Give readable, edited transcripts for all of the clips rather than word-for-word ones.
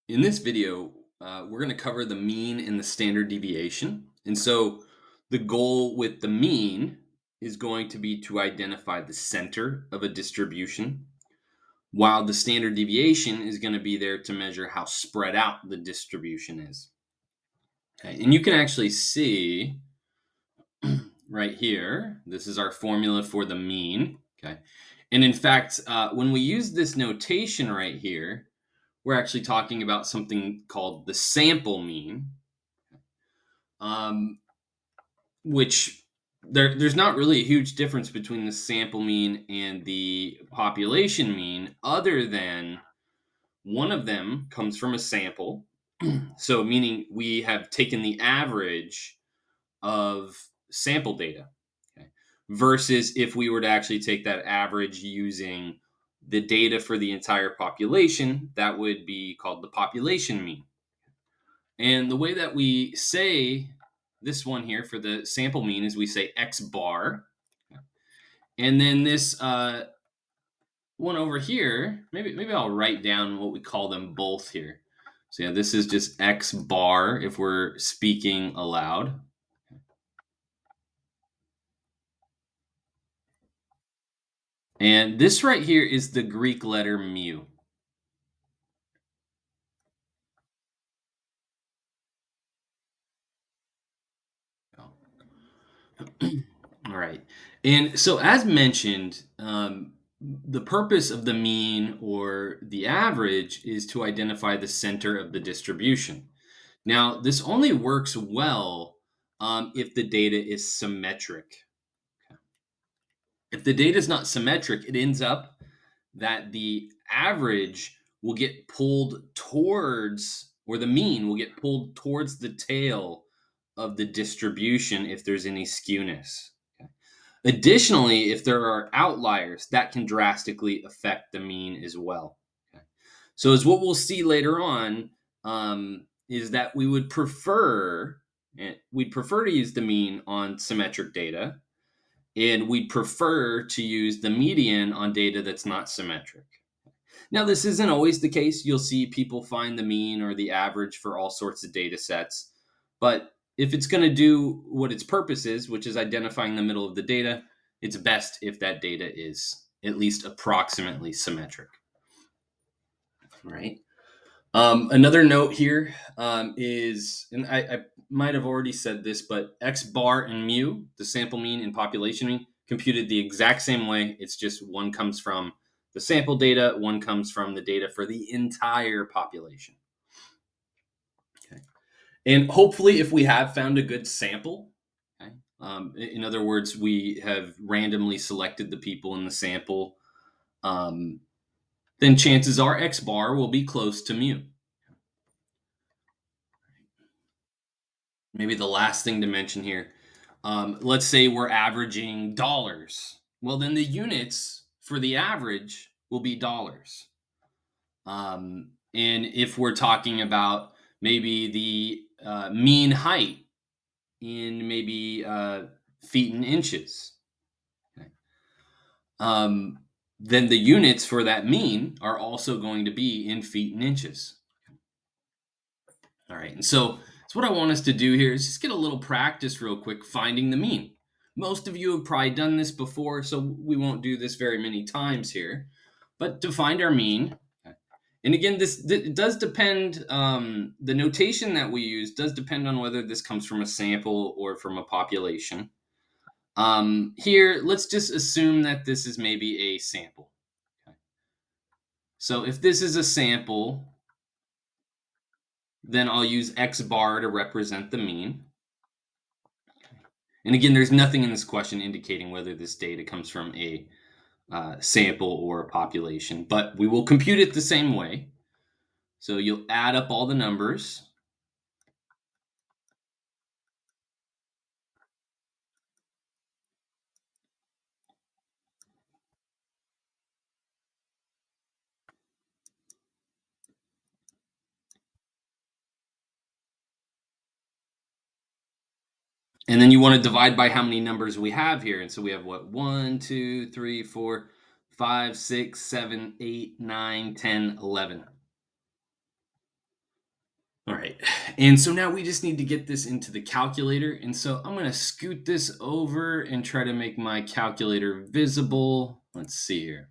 In this video, we're going to cover the mean and the standard deviation. And so the goal with the mean is going to be to identify the center of a distribution, while the standard deviation is going to be there to measure how spread out the distribution is. Okay. And you can actually see right here, this is our formula for the mean. Okay. And in fact, when we use this notation right here, we're actually talking about something called the sample mean, um, which there's not really a huge difference between the sample mean and the population mean, other than one of them comes from a sample. So, meaning we have taken the average of sample data, okay, versus if we were to actually take that average using the data for the entire population, that would be called the population mean. And the way that we say this one here for the sample mean is we say X bar. And then this one over here, maybe I'll write down what we call them both here. So yeah, this is just X bar if we're speaking aloud. And this right here is the Greek letter mu. All right. And so, as mentioned, the purpose of the mean or the average is to identify the center of the distribution. Now, this only works well if the data is symmetric. If the data is not symmetric, it ends up that the average will get pulled towards, or the mean will get pulled towards the tail of the distribution if there's any skewness. Okay. Additionally, if there are outliers, that can drastically affect the mean as well. Okay. So, as what we'll see later on, is that we'd prefer to use the mean on symmetric data, and we'd prefer to use the median on data that's not symmetric. Now, this isn't always the case. You'll see people find the mean or the average for all sorts of data sets. But if it's going to do what its purpose is, which is identifying the middle of the data, it's best if that data is at least approximately symmetric. Right. Another note here is, and I might have already said this, but X bar and mu, the sample mean and population mean, computed the exact same way. It's just one comes from the sample data, one comes from the data for the entire population. Okay. And hopefully, if we have found a good sample, okay, in other words, we have randomly selected the people in the sample, um, then chances are X bar will be close to mu. Maybe the last thing to mention here. Let's say we're averaging dollars. Well, then the units for the average will be dollars. And if we're talking about maybe the mean height in maybe feet and inches, okay, um, then the units for that mean are also going to be in feet and inches. All right. And so what I want us to do here is just get a little practice real quick finding the mean. Most of you have probably done this before, so we won't do this very many times here. But to find our mean, and again, this it does depend, the notation that we use does depend on whether this comes from a sample or from a population. Here, let's just assume that this is maybe a sample. Okay. So if this is a sample, then I'll use X bar to represent the mean. And again, there's nothing in this question indicating whether this data comes from a sample or a population, but we will compute it the same way. So you'll add up all the numbers. And then you want to divide by how many numbers we have here. And so we have what? 1, 2, 3, 4, 5, 6, 7, 8, 9, 10, 11. All right. And so now we just need to get this into the calculator. And so I'm going to scoot this over and try to make my calculator visible. Let's see here.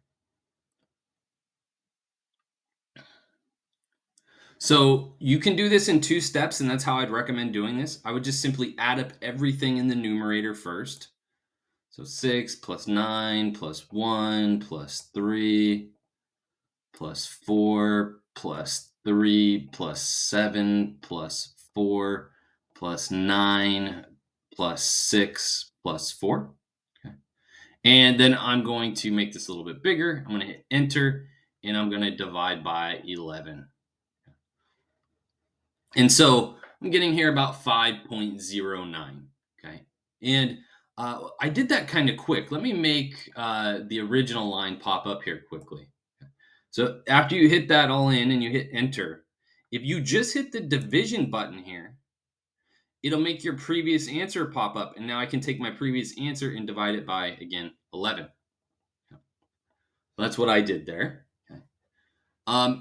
So you can do this in two steps, and that's how I'd recommend doing this. I would just simply add up everything in the numerator first. So 6 plus 9 plus 1 plus 3 plus 4 plus 3 plus 7 plus 4 plus 9 plus 6 plus 4. Okay. And then I'm going to make this a little bit bigger. I'm going to hit enter and I'm going to divide by 11. And so I'm getting here about 5.09. Okay. And I did that kind of quick. Let me make the original line pop up here quickly. So after you hit that all in and you hit enter, if you just hit the division button here, it'll make your previous answer pop up. And now I can take my previous answer and divide it by, again, 11. That's what I did there. Okay.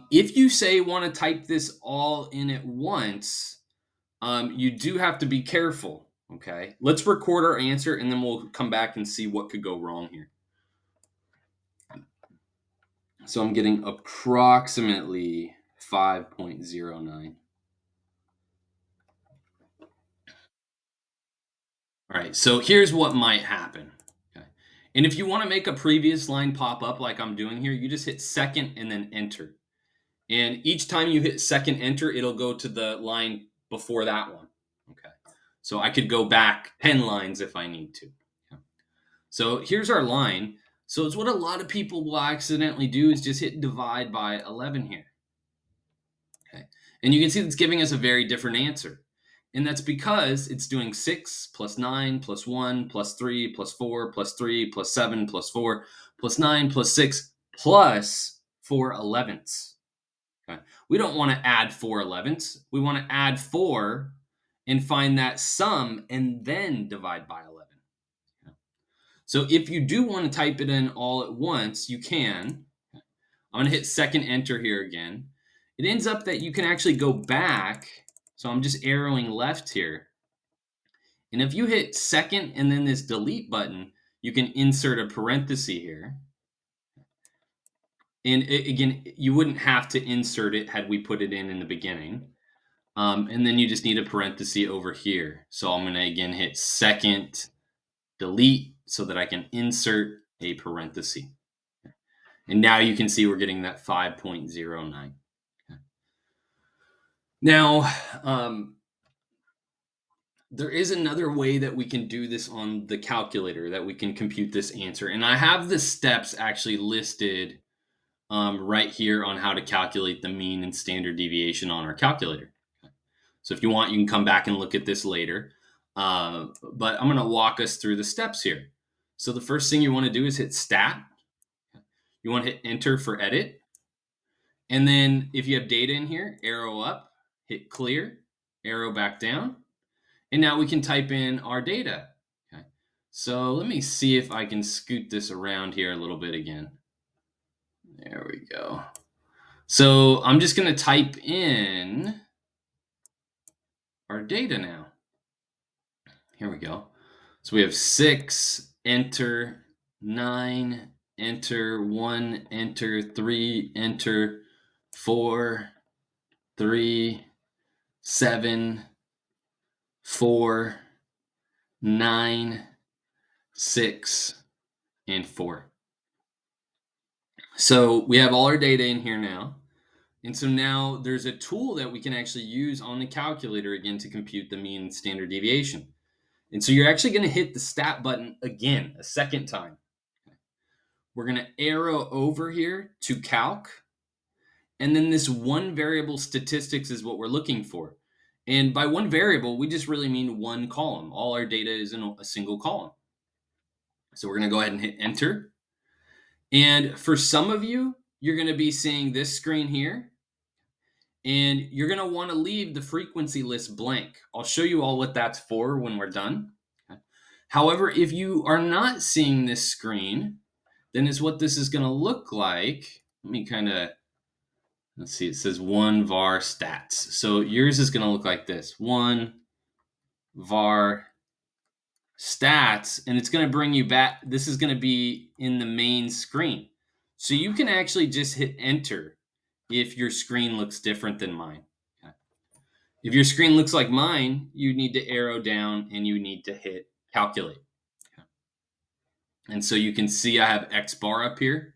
If you say want to type this all in at once, you do have to be careful. Okay. Let's record our answer and then we'll come back and see what could go wrong here. So I'm getting approximately 5.09. All right, so here's what might happen. Okay. And if you want to make a previous line pop up like I'm doing here, you just hit second and then enter. And each time you hit second enter, it'll go to the line before that one. Okay. So I could go back 10 lines if I need to. Okay. So here's our line. So it's what a lot of people will accidentally do is just hit divide by 11 here. Okay. And you can see it's giving us a very different answer. And that's because it's doing 6 plus 9 plus 1 plus 3 plus 4 plus 3 plus 7 plus 4 plus 9 plus 6 plus 4 elevenths. Okay. We don't want to add 4 elevenths. We want to add 4 and find that sum and then divide by 11. Okay. So if you do want to type it in all at once, you can. I'm going to hit second enter here again. It ends up that you can actually go back. So I'm just arrowing left here. And if you hit second and then this delete button, you can insert a parenthesis here. And again, you wouldn't have to insert it had we put it in the beginning. And then you just need a parenthesis over here. So I'm going to again hit second delete so that I can insert a parenthesis. And now you can see we're getting that 5.09. Now, there is another way that we can do this on the calculator that we can compute this answer. And I have the steps actually listed right here on how to calculate the mean and standard deviation on our calculator. So if you want, you can come back and look at this later. But I'm going to walk us through the steps here. So the first thing you want to do is hit stat. You want to hit enter for edit. And then if you have data in here, arrow up, hit clear, arrow back down. And now we can type in our data. Okay. So let me see if I can scoot this around here a little bit again. There we go. So I'm just going to type in our data now. Here we go. So we have 6, enter, 9, enter, 1, enter, 3, enter, 4, 3, 7, 4, 9, 6, and 4. So we have all our data in here now. And so now there's a tool that we can actually use on the calculator again to compute the mean standard deviation. And so you're actually going to hit the stat button again, a second time. We're going to arrow over here to calc. And then this one variable statistics is what we're looking for. And by one variable, we just really mean one column. All our data is in a single column. So we're going to go ahead and hit enter. And for some of you, you're going to be seeing this screen here. And you're going to want to leave the frequency list blank. I'll show you all what that's for when we're done. Okay. However, if you are not seeing this screen, then is what this is going to look like. Let me kind of Let's see, it says one var stats. So yours is going to look like this: one var stats, and it's going to bring you back. This is going to be in the main screen. So you can actually just hit enter if your screen looks different than mine. Okay. If your screen looks like mine, you need to arrow down and you need to hit calculate. Okay. And so you can see I have X bar up here.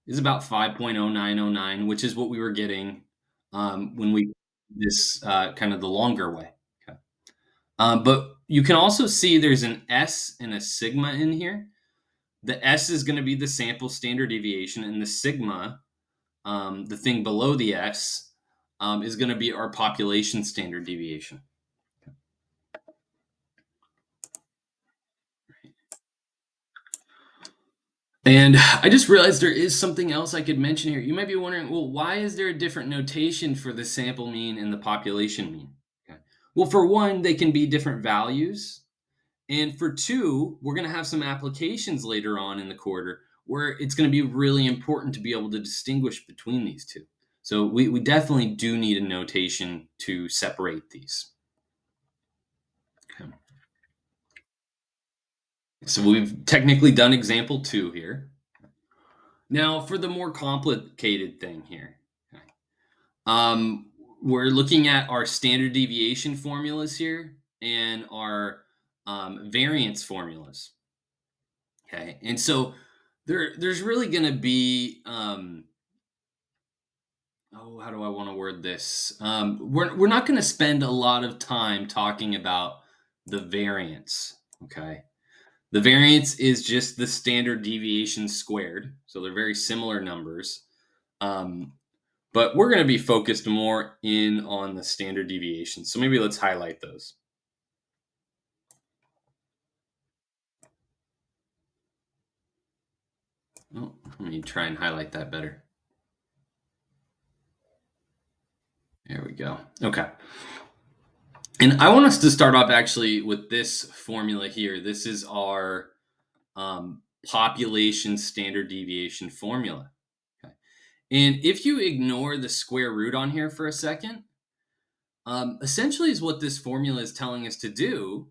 It's about 5.0909, which is what we were getting when we this kind of the longer way. Okay. But you can also see there's an S and a sigma in here. The S is going to be the sample standard deviation, and the sigma, the thing below the S, is going to be our population standard deviation. And I just realized there is something else I could mention here. You might be wondering, well, why is there a different notation for the sample mean and the population mean? Okay. Well, for one, they can be different values. And for two, we're going to have some applications later on in the quarter where it's going to be really important to be able to distinguish between these two. So we definitely do need a notation to separate these. Okay. So we've technically done example 2 here. Now for the more complicated thing here. Okay. We're looking at our standard deviation formulas here and our variance formulas. Okay, and so there's really going to be how do I want to word this? We're not going to spend a lot of time talking about the variance. Okay, the variance is just the standard deviation squared, so they're very similar numbers. But we're going to be focused more in on the standard deviation. So maybe let's highlight those. Oh, let me try and highlight that better. There we go. Okay. And I want us to start off actually with this formula here. This is our population standard deviation formula. Okay. And if you ignore the square root on here for a second, essentially is what this formula is telling us to do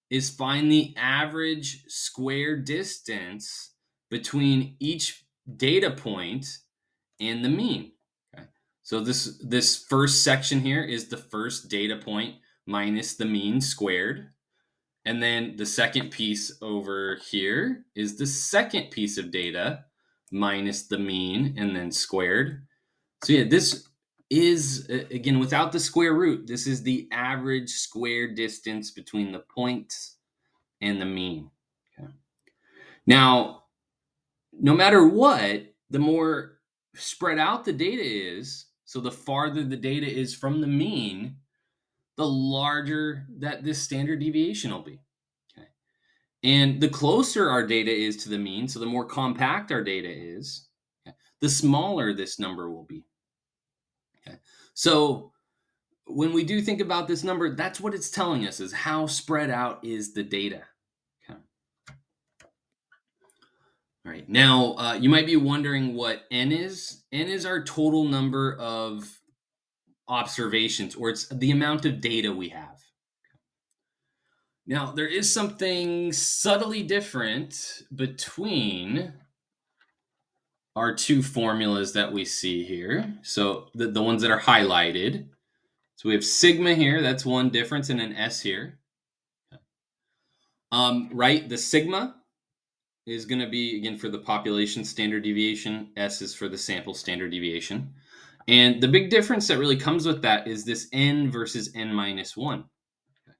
is find the average square distance between each data point and the mean. Okay. So this first section here is the first data point minus the mean squared. And then the second piece over here is the second piece of data minus the mean and then squared. So yeah, this is, again, without the square root, this is the average square distance between the points and the mean. Okay. Now, no matter what, the more spread out the data is, so the farther the data is from the mean, the larger that this standard deviation will be. Okay. And the closer our data is to the mean, so the more compact our data is, okay, the smaller this number will be. Okay. So when we do think about this number, that's what it's telling us is how spread out is the data. Okay. All right. Now, you might be wondering what n is. N is our total number of observations, or it's the amount of data we have. Now, there is something subtly different between our two formulas that we see here. So the ones that are highlighted. So we have sigma here. That's one difference, and an S here. Right. The sigma is going to be, again, for the population standard deviation. S is for the sample standard deviation. And the big difference that really comes with that is this n versus n minus 1. Okay.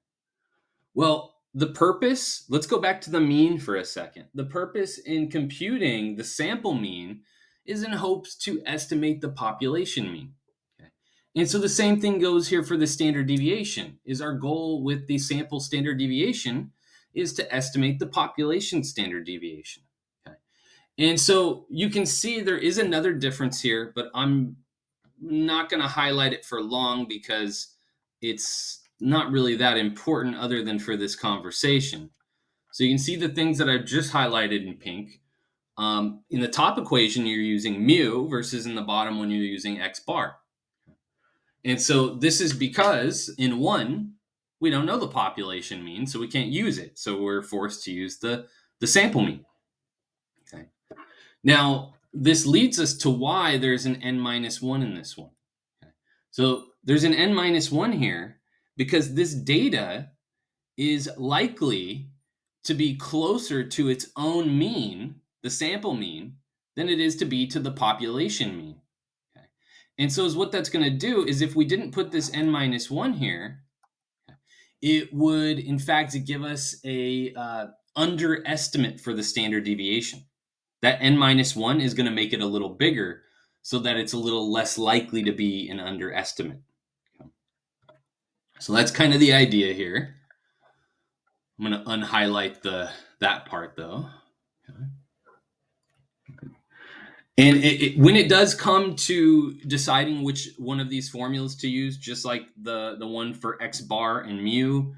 Well, the purpose, let's go back to the mean for a second. The purpose in computing the sample mean is in hopes to estimate the population mean. Okay. And so the same thing goes here for the standard deviation. Is our goal with the sample standard deviation is to estimate the population standard deviation. Okay. And so you can see there is another difference here, but I'm not going to highlight it for long because it's not really that important other than for this conversation. So you can see the things that I've just highlighted in pink. In the top equation, you're using mu versus in the bottom one, you're using x bar. And so this is because in one, we don't know the population mean, so we can't use it. So we're forced to use the sample mean. Okay. Now, this leads us to why there's an n minus 1 in this one. Okay. So there's an n minus 1 here because this data is likely to be closer to its own mean, the sample mean, than it is to be to the population mean. Okay. And so is what that's going to do is if we didn't put this n minus 1 here, it would in fact give us a underestimate for the standard deviation. That n minus 1 is going to make it a little bigger so that it's a little less likely to be an underestimate. So that's kind of the idea here. I'm going to unhighlight that part though. Okay. And when it does come to deciding which one of these formulas to use, just like the one for x bar and mu,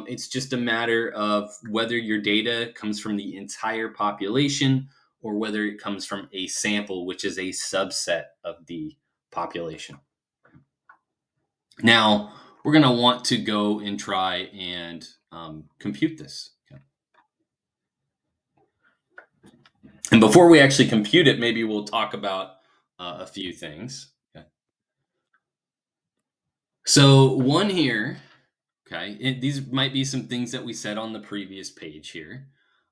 it's just a matter of whether your data comes from the entire population or whether it comes from a sample, which is a subset of the population. Now, we're going to want to go and try and compute this. Okay. And before we actually compute it, maybe we'll talk about a few things. Okay. So one here, okay, these might be some things that we said on the previous page here.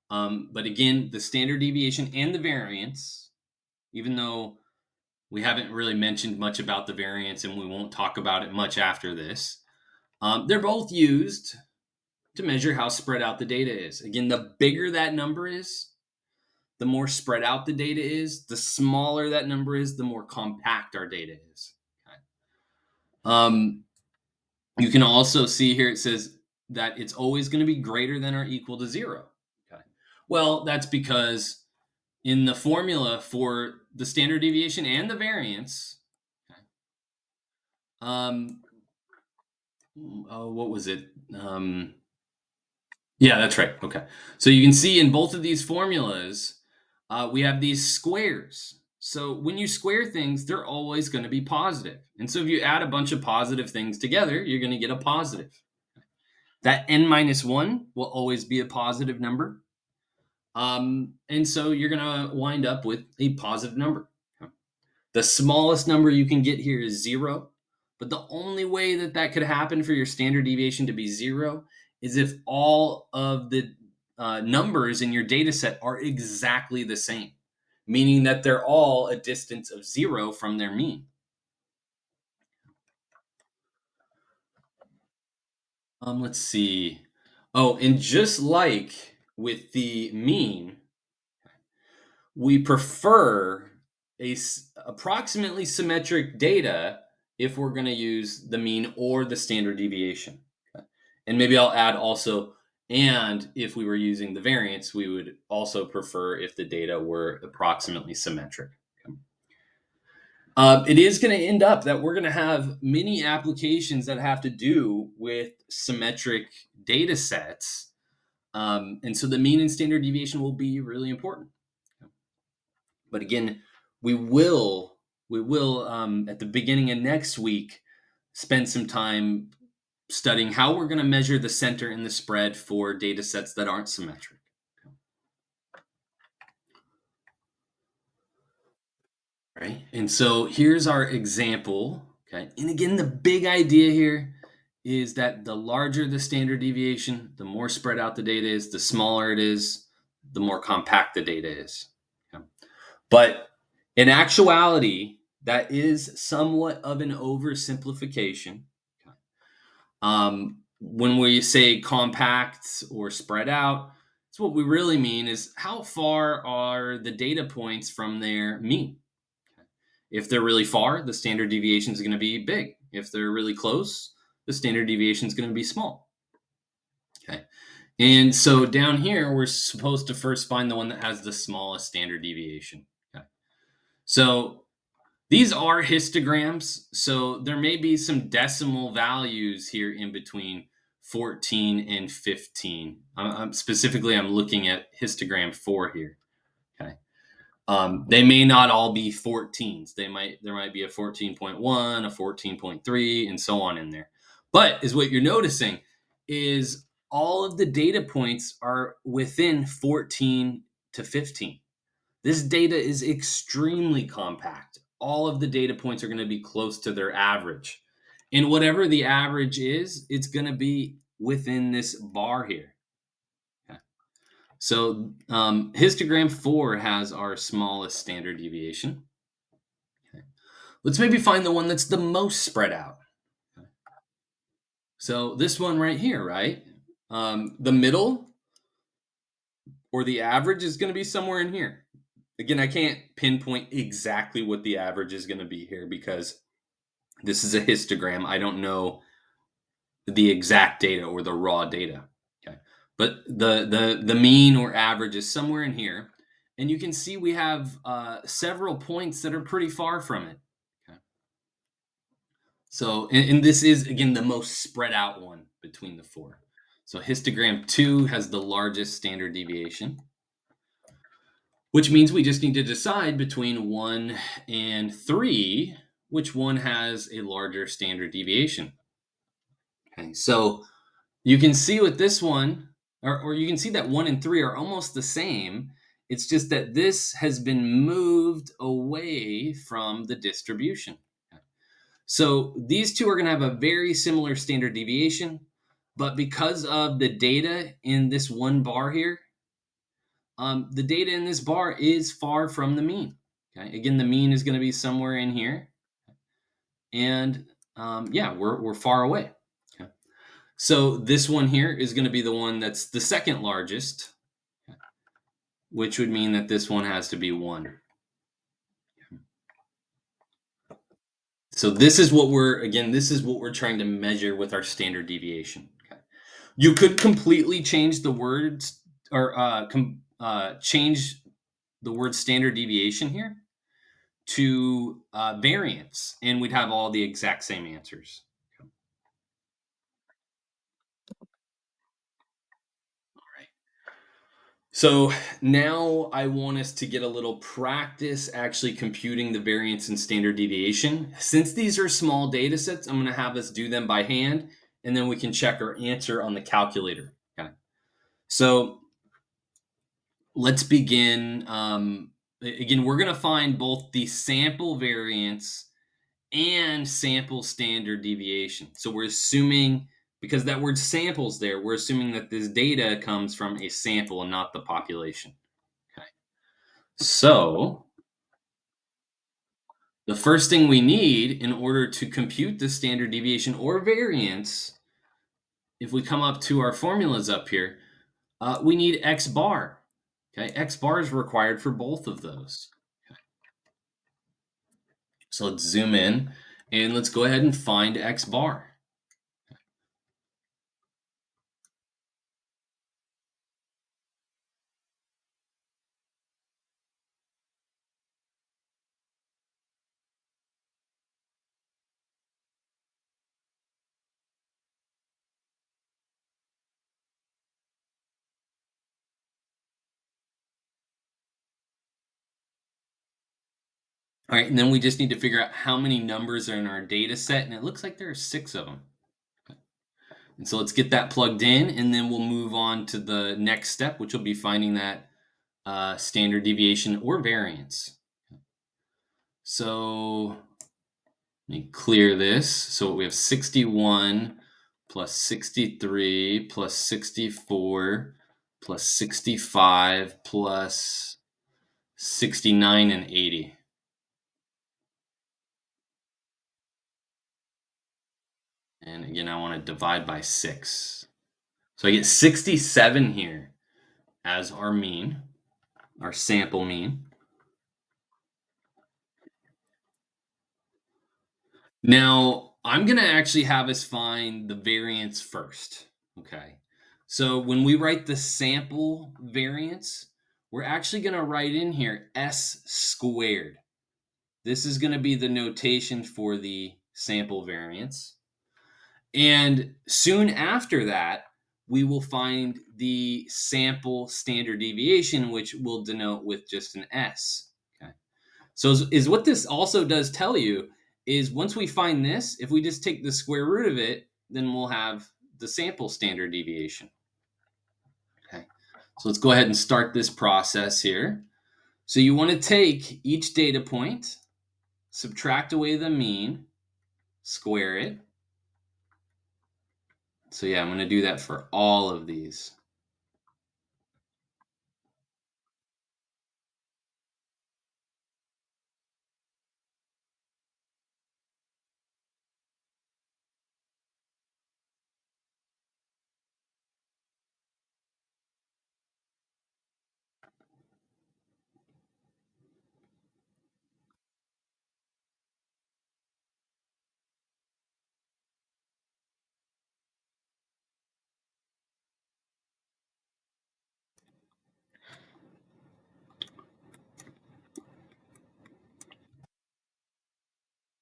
But again, the standard deviation and the variance, even though we haven't really mentioned much about the variance and we won't talk about it much after this, they're both used to measure how spread out the data is. Again, the bigger that number is, the more spread out the data is. The smaller that number is, the more compact our data is. Okay. You can also see here it says that it's always going to be greater than or equal to 0. Okay. Well, that's because in the formula for the standard deviation and the variance, okay, what was it? Yeah, that's right. Okay. So you can see in both of these formulas, we have these squares. So when you square things, they're always going to be positive. And so if you add a bunch of positive things together, you're going to get a positive. That n minus 1 will always be a positive number. And so you're going to wind up with a positive number. The smallest number you can get here is 0. But the only way that that could happen for your standard deviation to be 0 is if all of the numbers in your data set are exactly the same, meaning that they're all a distance of 0 from their mean. Let's see. Oh, and just like with the mean, we prefer approximately symmetric data if we're going to use the mean or the standard deviation. Okay. And maybe I'll add also, and if we were using the variance, we would also prefer if the data were approximately symmetric. Okay. It is going to end up that we're going to have many applications that have to do with symmetric data sets. And so the mean and standard deviation will be really important. But again, we will at the beginning of next week spend some time studying how we're going to measure the center and the spread for data sets that aren't symmetric. Right. And so here's our example. Okay. And again, the big idea here is that the larger the standard deviation, the more spread out the data is, the smaller it is, the more compact the data is. Okay. But in actuality, that is somewhat of an oversimplification. When we say compact or spread out, it's what we really mean is how far are the data points from their mean? If they're really far, the standard deviation is going to be big. If they're really close, the standard deviation is going to be small. Okay. And so down here, we're supposed to first find the one that has the smallest standard deviation. Okay. So these are histograms, so there may be some decimal values here in between 14 and 15. Specifically, I'm looking at histogram 4 here. Okay. They may not all be 14s. There might be a 14.1, a 14.3, and so on in there. But is what you're noticing is all of the data points are within 14 to 15. This data is extremely compact. All of the data points are going to be close to their average. And whatever the average is, it's going to be within this bar here. Okay. So histogram 4 has our smallest standard deviation. Okay. Let's maybe find the one that's the most spread out. Okay. So this one right here, right? The middle or the average is going to be somewhere in here. Again, I can't pinpoint exactly what the average is going to be here because this is a histogram. I don't know the exact data or the raw data. Okay. But the mean or average is somewhere in here. And you can see we have several points that are pretty far from it. Okay. So, and this is, again, the most spread out one between the four. So histogram 2 has the largest standard deviation, which means we just need to decide between 1 and 3, which one has a larger standard deviation. Okay, so you can see with this one, or you can see that 1 and 3 are almost the same. It's just that this has been moved away from the distribution. Okay. So these two are going to have a very similar standard deviation, but because of the data in this one bar here, the data in this bar is far from the mean. Okay, again, the mean is going to be somewhere in here, and yeah, we're far away. Okay, so this one here is going to be the one that's the second largest, which would mean that this one has to be 1. So this is what we're trying to measure with our standard deviation. Okay. You could completely change the words or change the word standard deviation here to variance, and we'd have all the exact same answers. All right. So now I want us to get a little practice actually computing the variance and standard deviation. Since these are small data sets, I'm going to have us do them by hand, and then we can check our answer on the calculator. Okay. So let's begin. Again, we're going to find both the sample variance and sample standard deviation. So we're assuming, because that word samples there, we're assuming that this data comes from a sample and not the population. Okay. So the first thing we need in order to compute the standard deviation or variance, if we come up to our formulas up here, we need X bar. Okay, X bar is required for both of those. Okay. So let's zoom in and let's go ahead and find X bar. All right, and then we just need to figure out how many numbers are in our data set, and it looks like there are 6 of them. Okay. And so let's get that plugged in, and then we'll move on to the next step, which will be finding that standard deviation or variance. So let me clear this. So we have 61 plus 63 plus 64 plus 65 plus 69 and 80. And again, I want to divide by 6. So I get 67 here as our mean, our sample mean. Now, I'm going to actually have us find the variance first. Okay. So when we write the sample variance, we're actually going to write in here S squared. This is going to be the notation for the sample variance. And soon after that, we will find the sample standard deviation, which we'll denote with just an S. So is what this also does tell you is once we find this, if we just take the square root of it, then we'll have the sample standard deviation. Okay. So let's go ahead and start this process here. So you want to take each data point, subtract away the mean, square it. So yeah, I'm going to do that for all of these.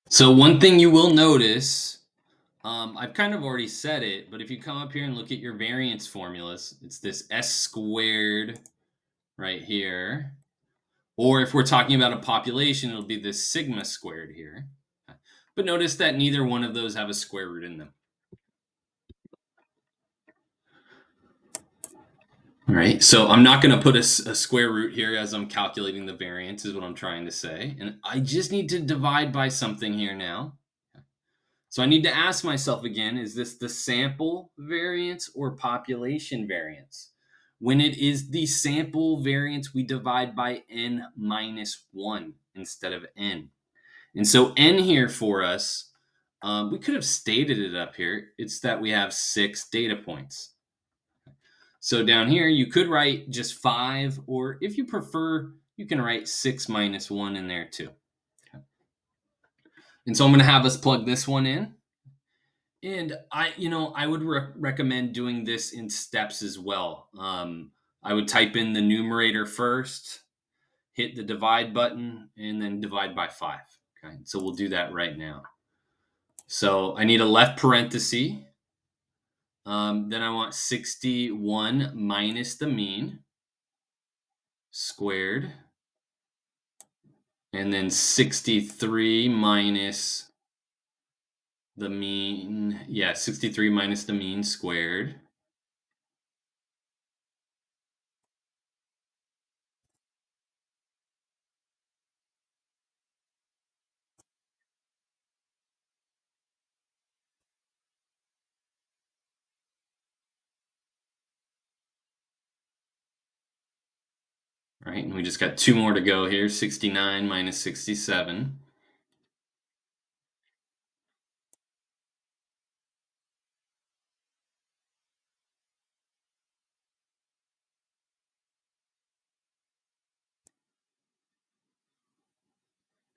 So one thing you will notice, I've kind of already said it, but if you come up here and look at your variance formulas, it's this s squared right here. Or if we're talking about a population, it'll be this sigma squared here. But notice that neither one of those have a square root in them. All right, so I'm not going to put a square root here as I'm calculating the variance, is what I'm trying to say. And I just need to divide by something here now. So I need to ask myself again, is this the sample variance or population variance? When it is the sample variance, we divide by n minus 1 instead of n. And so n here for us, we could have stated it up here. It's that we have 6 data points. So down here, you could write just 5, or if you prefer, you can write 6 minus 1 in there too. Okay. And so I'm going to have us plug this one in. And I would recommend doing this in steps as well. I would type in the numerator first, hit the divide button, and then divide by 5. Okay, so we'll do that right now. So I need a left parenthesis. Then I want 61 minus the mean squared. And then 63 minus the mean. Yeah, 63 minus the mean squared. Right, and we just got 2 more to go here. 69 minus 67.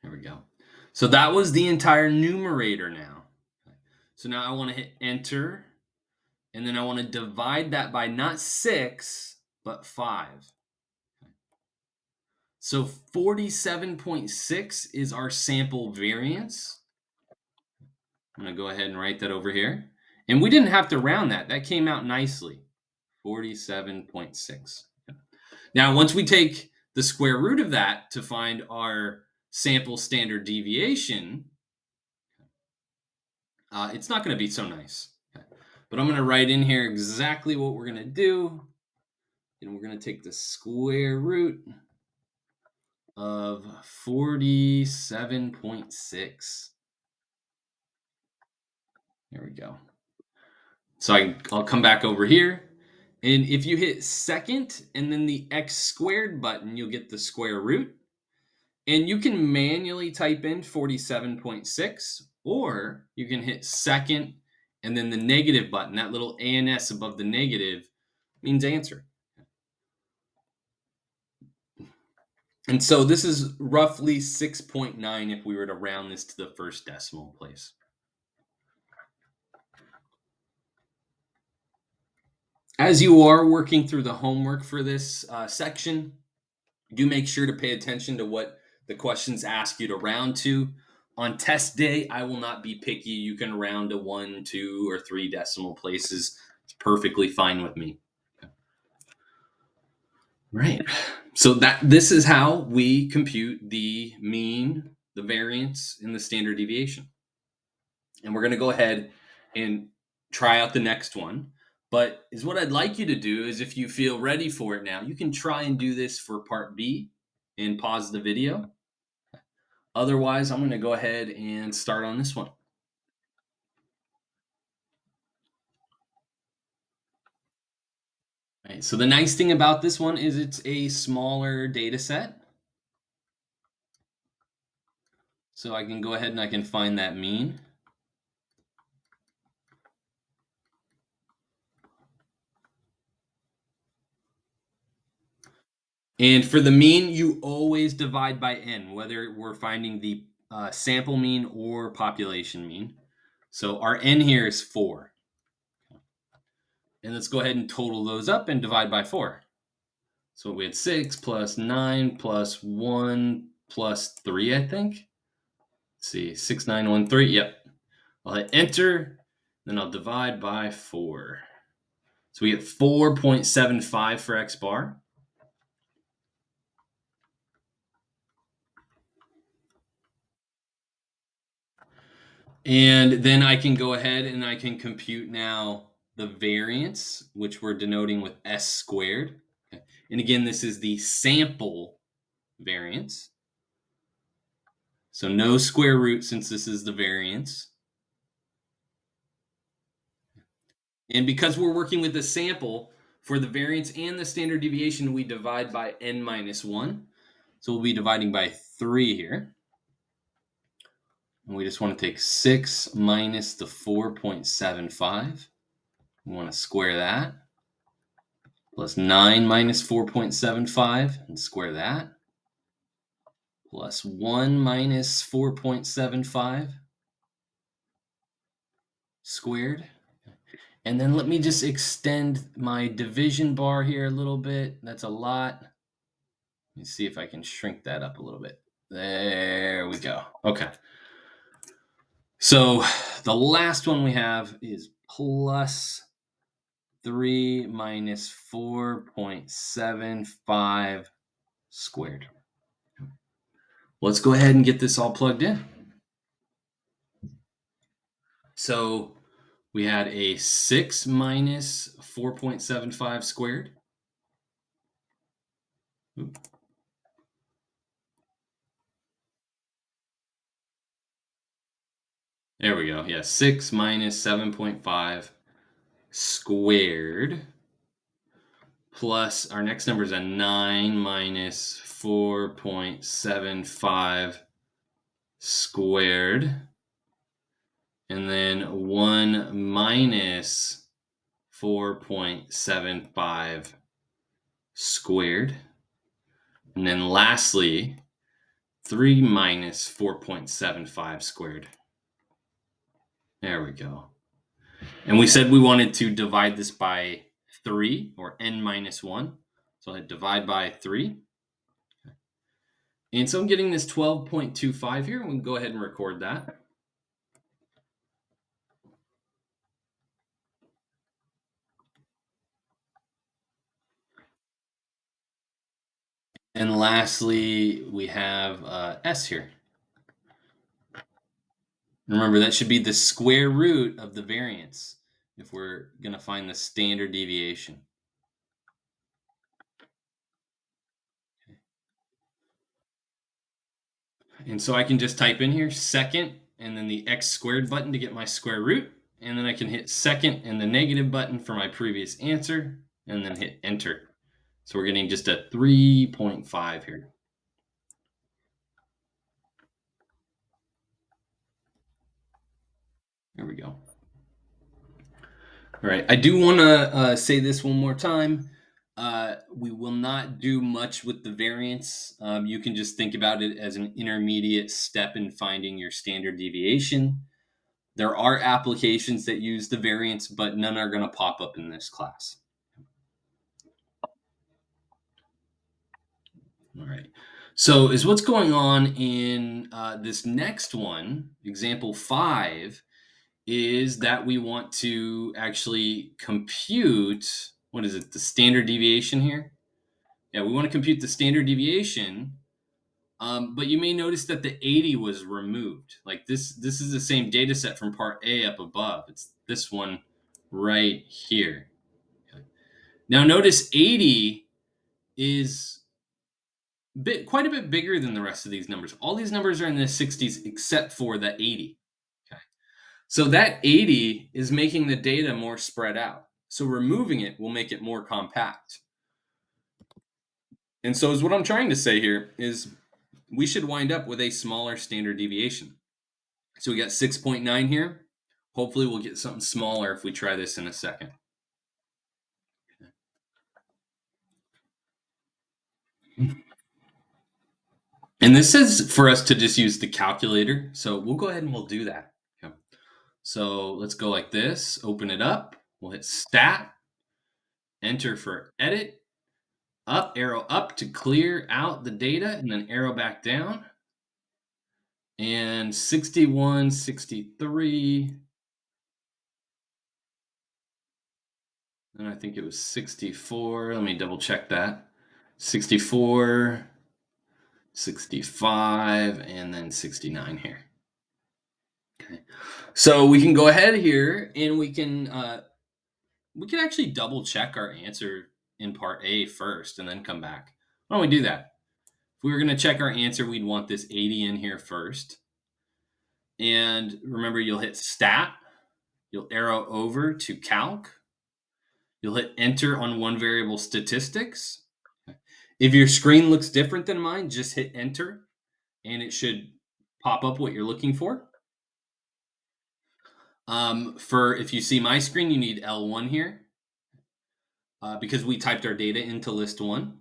There we go. So that was the entire numerator now. So now I want to hit enter, and then I want to divide that by not 6, but 5. So 47.6 is our sample variance. I'm going to go ahead and write that over here. And we didn't have to round that. That came out nicely. 47.6. Now, once we take the square root of that to find our sample standard deviation, it's not going to be so nice. Okay. But I'm going to write in here exactly what we're going to do. And we're going to take the square root of 47.6. There we go. So I'll come back over here. And if you hit second and then the x squared button, you'll get the square root. And you can manually type in 47.6, or you can hit second and then the negative button. That little ANS above the negative means answer. And so this is roughly 6.9 if we were to round this to the first decimal place. As you are working through the homework for this section, do make sure to pay attention to what the questions ask you to round to. On test day, I will not be picky. You can round to 1, 2, or 3 decimal places. It's perfectly fine with me. Right. So this is how we compute the mean, the variance, and the standard deviation. And we're going to go ahead and try out the next one. But is what I'd like you to do is, if you feel ready for it now, you can try and do this for part B and pause the video. Otherwise, I'm going to go ahead and start on this one. Right, so the nice thing about this one is it's a smaller data set. So I can go ahead and I can find that mean. And for the mean, you always divide by n, whether we're finding the sample mean or population mean. So our n here is 4. And let's go ahead and total those up and divide by 4. So we had 6 plus 9 plus 1 plus 3, I think. Let's see, 6, 9, 1, 3. Yep. I'll hit enter, then I'll divide by 4. So we get 4.75 for x bar. And then I can go ahead and I can compute now the variance, which we're denoting with s squared. Okay. And again, this is the sample variance. So no square root since this is the variance. And because we're working with the sample, for the variance and the standard deviation, we divide by n minus 1. So we'll be dividing by 3 here. And we just want to take 6 minus the 4.75. We want to square that. Plus 9 minus 4.75 and square that. Plus 1 minus 4.75 squared. And then let me just extend my division bar here a little bit. That's a lot. Let me see if I can shrink that up a little bit. There we go. Okay. So the last one we have is plus 3 minus 4.75 squared. Let's go ahead and get this all plugged in. So we had a 6 minus 4.75 squared. Oop. There we go. Yeah, 6 minus 7.5 squared plus our next number is a 9 minus 4.75 squared. And then 1 minus 4.75 squared. And then lastly, 3 minus 4.75 squared. There we go. And we said we wanted to divide this by 3, or n minus 1. So I divide by 3. And so I'm getting this 12.25 here. We can go ahead and record that. And lastly, we have S here. Remember, that should be the square root of the variance if we're going to find the standard deviation. And so I can just type in here second and then the x squared button to get my square root. And then I can hit second and the negative button for my previous answer and then hit enter. So we're getting just a 3.5 here. There we go. All right. I do want to say this one more time. We will not do much with the variance. You can just think about it as an intermediate step in finding your standard deviation. There are applications that use the variance, but none are going to pop up in this class. All right. So is what's going on in this next one, example 5, is that we want to actually compute, what is it, the standard deviation here? Yeah, we want to compute the standard deviation. But you may notice that the 80 was removed. Like this is the same data set from part A up above. It's this one right here. Okay. Now notice 80 is quite a bit bigger than the rest of these numbers. All these numbers are in the 60s except for the 80. Okay. So that 80 is making the data more spread out. So removing it will make it more compact. And so is what I'm trying to say here is we should wind up with a smaller standard deviation. So we got 6.9 here. Hopefully we'll get something smaller if we try this in a second. And this says for us to just use the calculator. So we'll go ahead and we'll do that. Okay. So let's go like this, open it up. We'll hit stat, enter for edit, up, arrow up to clear out the data, and then arrow back down. And 61, 63, and I think it was 64. Let me double check that. 64, 65, and then 69 here. Okay. So we can go ahead here and we can actually double check our answer in part A first and then come back. Why don't we do that? If we were going to check our answer, we'd want this 80 in here first. And remember, you'll hit stat, you'll arrow over to calc, you'll hit enter on one variable statistics. If your screen looks different than mine, just hit enter and it should pop up what you're looking for. For if you see my screen, you need L1 here because we typed our data into list one.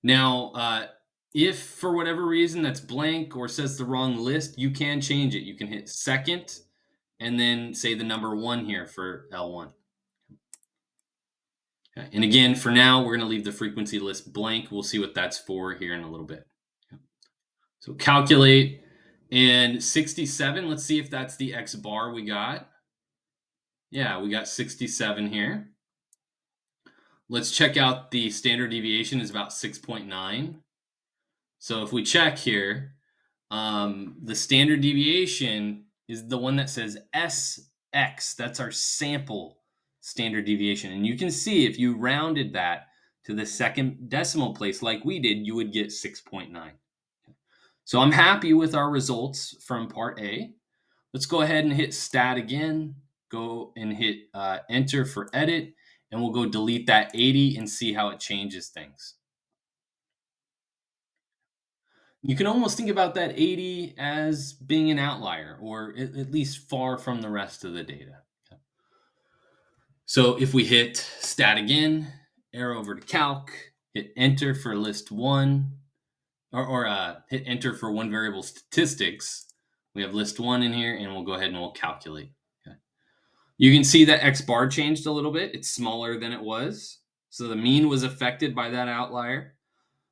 Now, if for whatever reason that's blank or says the wrong list, you can change it. You can hit second and then say the number one here for L1. Okay. And again, for now, we're going to leave the frequency list blank. We'll see what that's for here in a little bit. So calculate and 67. Let's see if that's the X bar we got. Yeah, we got 67 here. Let's check out the standard deviation is about 6.9. So if we check here, the standard deviation is the one that says SX. That's our sample standard deviation. And you can see if you rounded that to the second decimal place like we did, you would get 6.9. So I'm happy with our results from part A. Let's go ahead and hit stat again. Go and hit enter for edit. And we'll go delete that 80 and see how it changes things. You can almost think about that 80 as being an outlier or at least far from the rest of the data. So if we hit stat again, arrow over to calc, hit enter for list one, or hit enter for one variable statistics, we have list one in here and we'll go ahead and we'll calculate. Okay. You can see that X bar changed a little bit. It's smaller than it was. So the mean was affected by that outlier.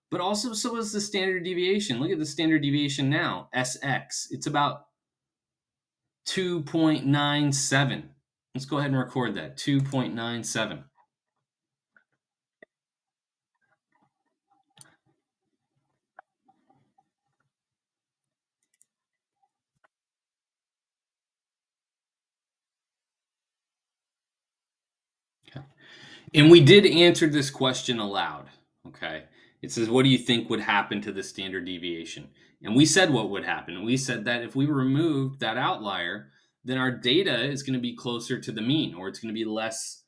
But also, so is the standard deviation. Look at the standard deviation now, SX. It's about 2.97. Let's go ahead and record that, 2.97. Okay. And we did answer this question aloud, okay? It says, what do you think would happen to the standard deviation? And we said what would happen. We said that if we removed that outlier, then our data is going to be closer to the mean, or it's going to be less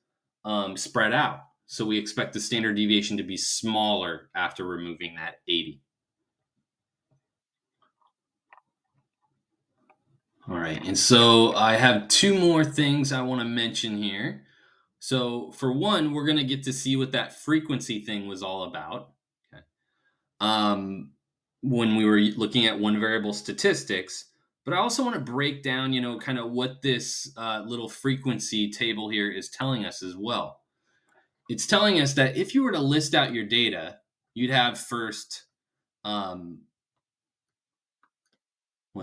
spread out. So we expect the standard deviation to be smaller after removing that 80. All right, and so I have two more things I want to mention here. So for one, we're going to get to see what that frequency thing was all about. Okay. Um, when we were looking at one variable statistics, but I also want to break down, kind of what this little frequency table here is telling us as well. It's telling us that if you were to list out your data, you'd have first, um,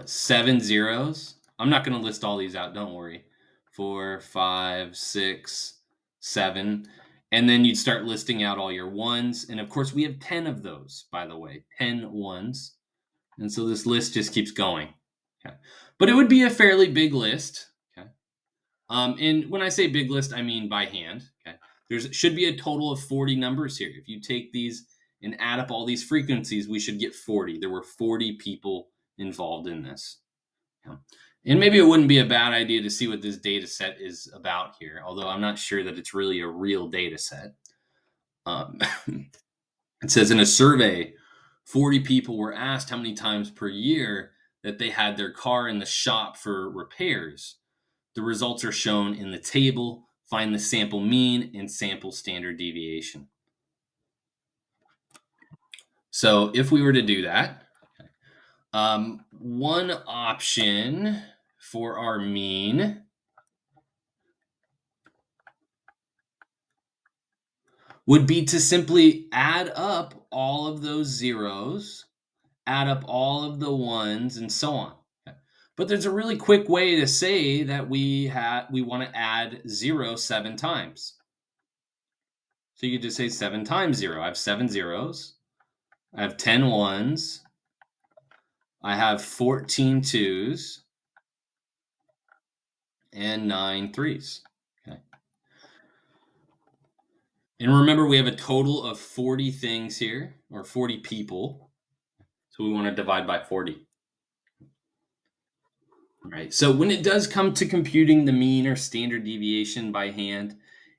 7 zeros. I'm not going to list all these out. Don't worry. 4, 5, 6, 7. And then you'd start listing out all your ones. And of course, we have 10 of those, by the way, 10 ones. And so this list just keeps going. Okay. But it would be a fairly big list. Okay. And when I say big list, I mean by hand. Okay. There's should be a total of 40 numbers here. If you take these and add up all these frequencies, we should get 40. There were 40 people involved in this. Yeah. And maybe it wouldn't be a bad idea to see what this data set is about here, although I'm not sure that it's really a real data set. Um, it says in a survey, 40 people were asked how many times per year that they had their car in the shop for repairs. The results are shown in the table. Find the sample mean and sample standard deviation. So if we were to do that, one option for our mean would be to simply add up all of those zeros, add up all of the ones, and so on. But there's a really quick way to say that we want to add 0 7 times. So you could just say 7 times 0. I have 7 zeros. I have 10 ones. I have 14 twos and 9 threes. Okay. And remember, we have a total of 40 things here, or 40 people. So we want to divide by 40. Right. So when it does come to computing the mean or standard deviation by hand,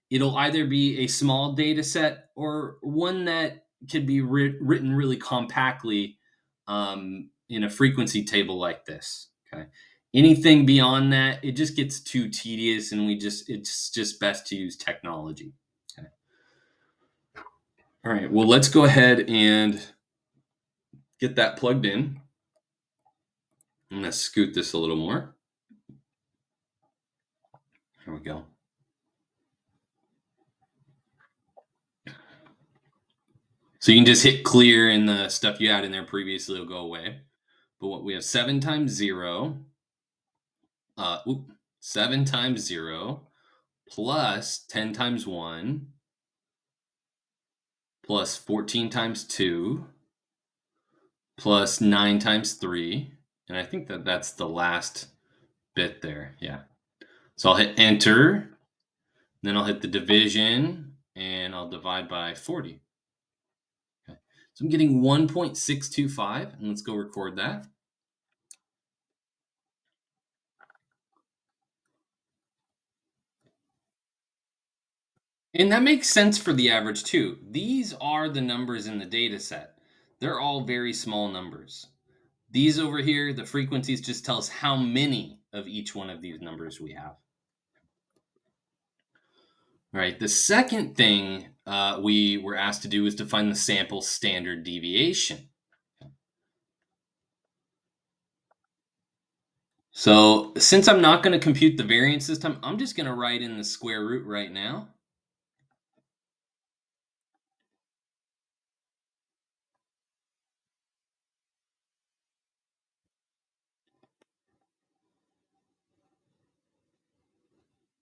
it'll either be a small data set or one that could be written really compactly in a frequency table like this. Okay. Anything beyond that, it just gets too tedious, and it's just best to use technology. Okay. All right. Well, let's go ahead and get that plugged in. I'm going to scoot this a little more. Here we go. So you can just hit clear, and the stuff you had in there previously will go away. But what we have 7 times 0, 7 times 0 plus 10 times 1 plus 14 times 2 plus 9 times 3. And I think that that's the last bit there. Yeah. So I'll hit enter, then I'll hit the division, and I'll divide by 40. Okay. So I'm getting 1.625, and let's go record that. And that makes sense for the average too. These are the numbers in the data set. They're all very small numbers. These over here, the frequencies just tell us how many of each one of these numbers we have. All right, the second thing we were asked to do is to find the sample standard deviation. So since I'm not going to compute the variance this time, I'm just going to write in the square root right now.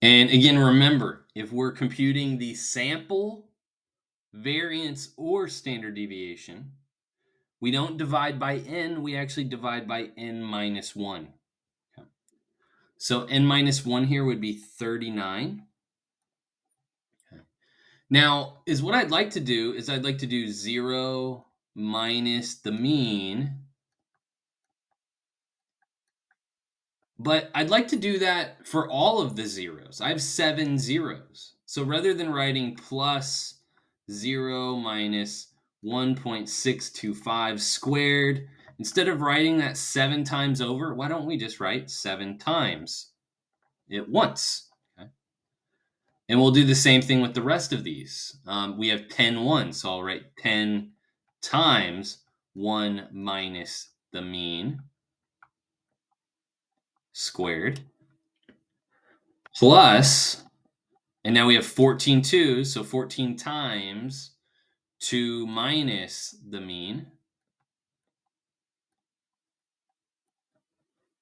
And again, remember, if we're computing the sample, variance, or standard deviation, we don't divide by n, we actually divide by n minus 1. Okay. So n minus 1 here would be 39. Okay. Now, is what I'd like to do is I'd like to do 0 minus the mean, but I'd like to do that for all of the zeros. I have 7 zeros. So rather than writing plus 0 minus 1.625 squared, instead of writing that 7 times over, why don't we just write 7 times it once? Okay. And we'll do the same thing with the rest of these. We have 10 ones, so I'll write 10 times 1 minus the mean squared plus, and now we have 14 twos, so 14 times 2 minus the mean.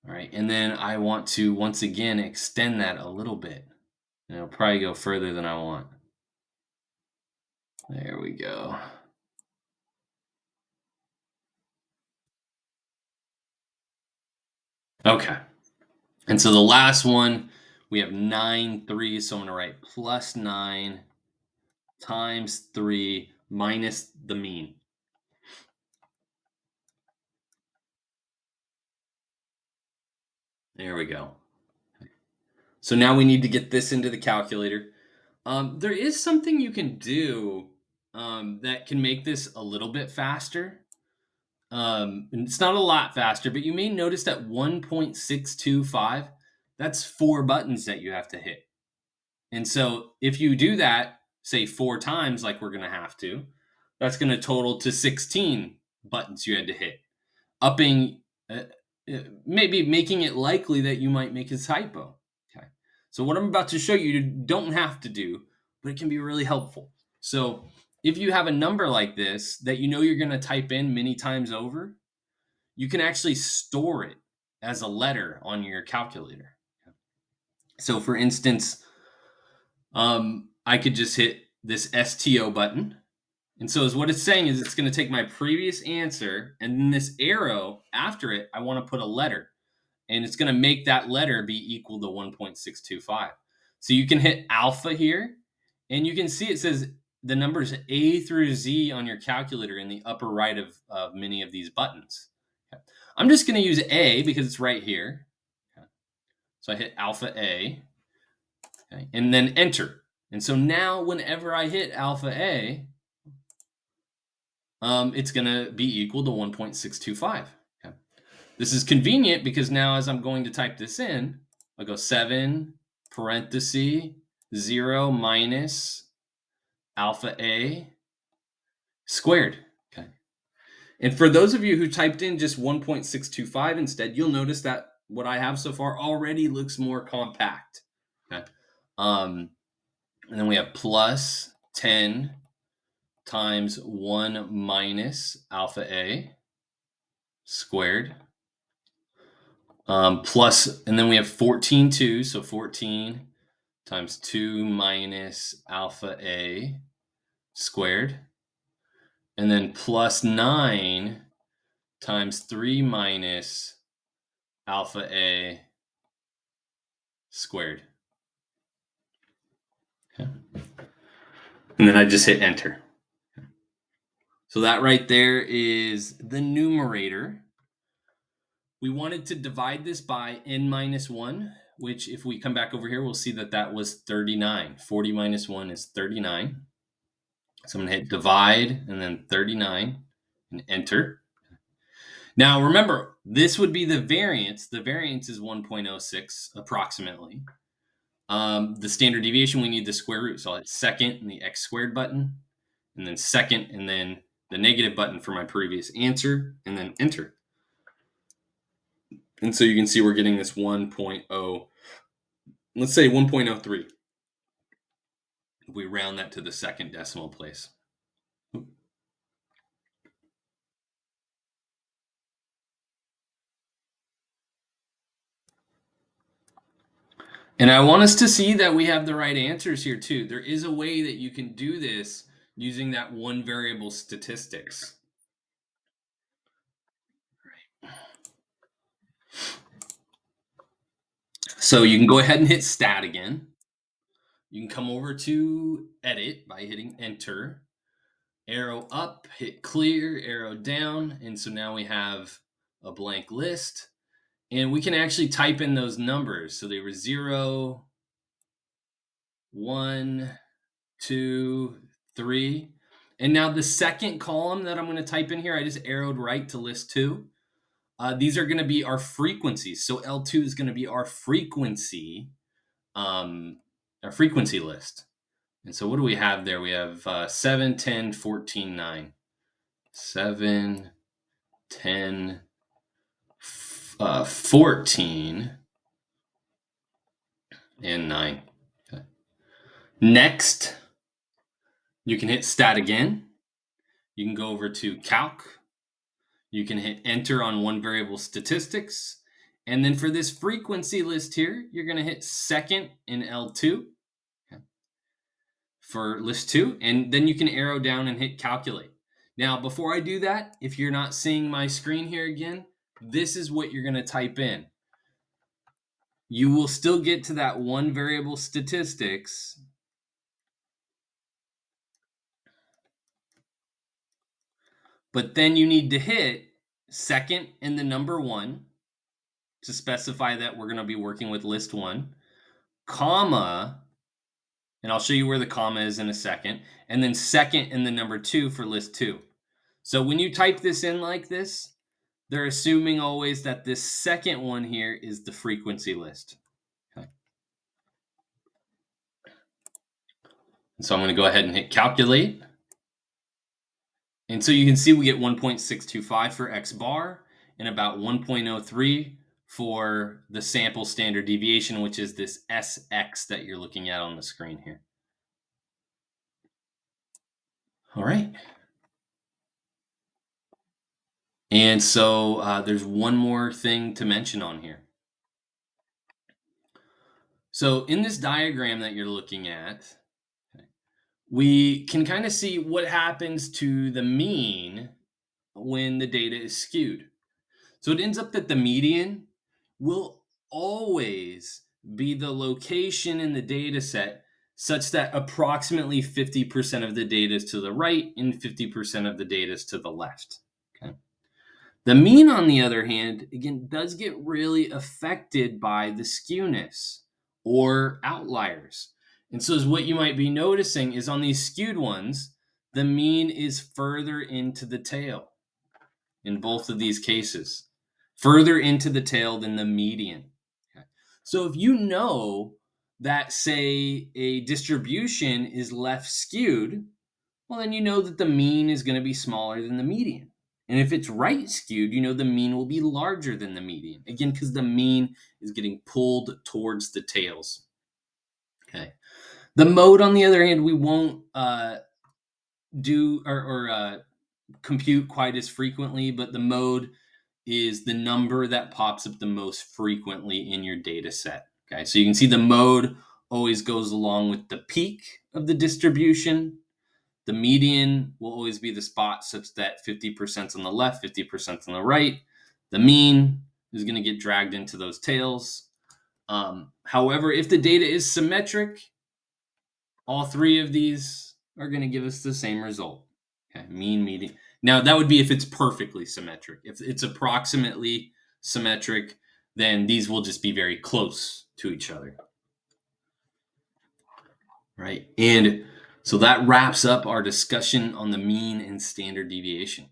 All right, and then I want to, once again, extend that a little bit. And it'll probably go further than I want. There we go. Okay. And so the last one, we have 9 3. So I'm going to write plus 9 times 3 minus the mean. There we go. So now we need to get this into the calculator. There is something you can do that can make this a little bit faster. And it's not a lot faster, but you may notice that 1.625, that's 4 buttons that you have to hit. And so if you do that, say 4 times, like we're going to have to, that's going to total to 16 buttons you had to hit, upping, maybe making it likely that you might make a typo. Okay. So what I'm about to show you don't have to do, but it can be really helpful. So if you have a number like this that you know you're going to type in many times over, you can actually store it as a letter on your calculator. So for instance, I could just hit this STO button. And so is what it's saying is it's going to take my previous answer and then this arrow after it, I want to put a letter. And it's going to make that letter be equal to 1.625. So you can hit alpha here and you can see it says the numbers A through Z on your calculator in the upper right of many of these buttons. Okay. I'm just going to use A because it's right here. Okay. So I hit alpha A, okay, and then enter. And so now whenever I hit alpha A, it's going to be equal to 1.625. Okay. This is convenient because now as I'm going to type this in, I'll go 7 parenthesis 0 minus alpha A squared. Okay. And for those of you who typed in just 1.625 instead, you'll notice that what I have so far already looks more compact. Okay. And then we have plus 10 times 1 minus alpha A squared. Plus, and then we have 14 too. So 14 times 2 minus alpha A squared. And then plus 9 times 3 minus alpha A squared. Okay. And then I just hit enter. So that right there is the numerator. We wanted to divide this by n minus 1, which if we come back over here, we'll see that that was 39. 40 minus 1 is 39. So I'm going to hit divide and then 39 and enter. Now remember, this would be the variance. The variance is 1.06 approximately. The standard deviation, we need the square root. So I'll hit second and the x squared button, and then second and then the negative button for my previous answer, and then enter. And so you can see we're getting this 1.0, let's say 1.03. If we round that to the second decimal place. And I want us to see that we have the right answers here too. There is a way that you can do this using that one variable statistics. So you can go ahead and hit stat again. You can come over to edit by hitting enter, arrow up, hit clear, arrow down. And so now we have a blank list and we can actually type in those numbers. So they were 0, 1, 2, 3. And now the second column that I'm going to type in here, I just arrowed right to list 2. These are going to be our frequencies. So L2 is going to be our frequency list. And so what do we have there? We have 7, 10, 14, 9. 7, 10, 14, and 9. Okay. Next, you can hit stat again. You can go over to calc. You can hit enter on one variable statistics. And then for this frequency list here, you're going to hit second in L2. Okay. for list 2, and then you can arrow down and hit calculate. Now, before I do that, if you're not seeing my screen here again, this is what you're going to type in. You will still get to that one variable statistics, but then you need to hit second and the number 1 to specify that we're going to be working with list 1, comma, and I'll show you where the comma is in a second, and then second and the number 2 for list 2. So when you type this in like this, they're assuming always that this second one here is the frequency list. Okay. And so I'm going to go ahead and hit calculate. And so you can see we get 1.625 for X bar and about 1.03 for the sample standard deviation, which is this SX that you're looking at on the screen here. All right. And so there's one more thing to mention on here. So in this diagram that you're looking at, we can kind of see what happens to the mean when the data is skewed. So it ends up that the median will always be the location in the data set such that approximately 50% of the data is to the right and 50% of the data is to the left. Okay. The mean, on the other hand, again, does get really affected by the skewness or outliers. And so, what you might be noticing is on these skewed ones, the mean is further into the tail in both of these cases, further into the tail than the median. Okay. So, if you know that, say, a distribution is left skewed, well, then you know that the mean is going to be smaller than the median. And if it's right skewed, you know the mean will be larger than the median. Again, because the mean is getting pulled towards the tails. Okay. The mode, on the other hand, we won't do or compute quite as frequently, but the mode is the number that pops up the most frequently in your data set. Okay. So you can see the mode always goes along with the peak of the distribution. The median will always be the spot such that 50% on the left, 50% on the right. The mean is going to get dragged into those tails. However, if the data is symmetric, all three of these are going to give us the same result. Okay, mean, median. Now, that would be if it's perfectly symmetric. If it's approximately symmetric, then these will just be very close to each other. Right. And so that wraps up our discussion on the mean and standard deviation.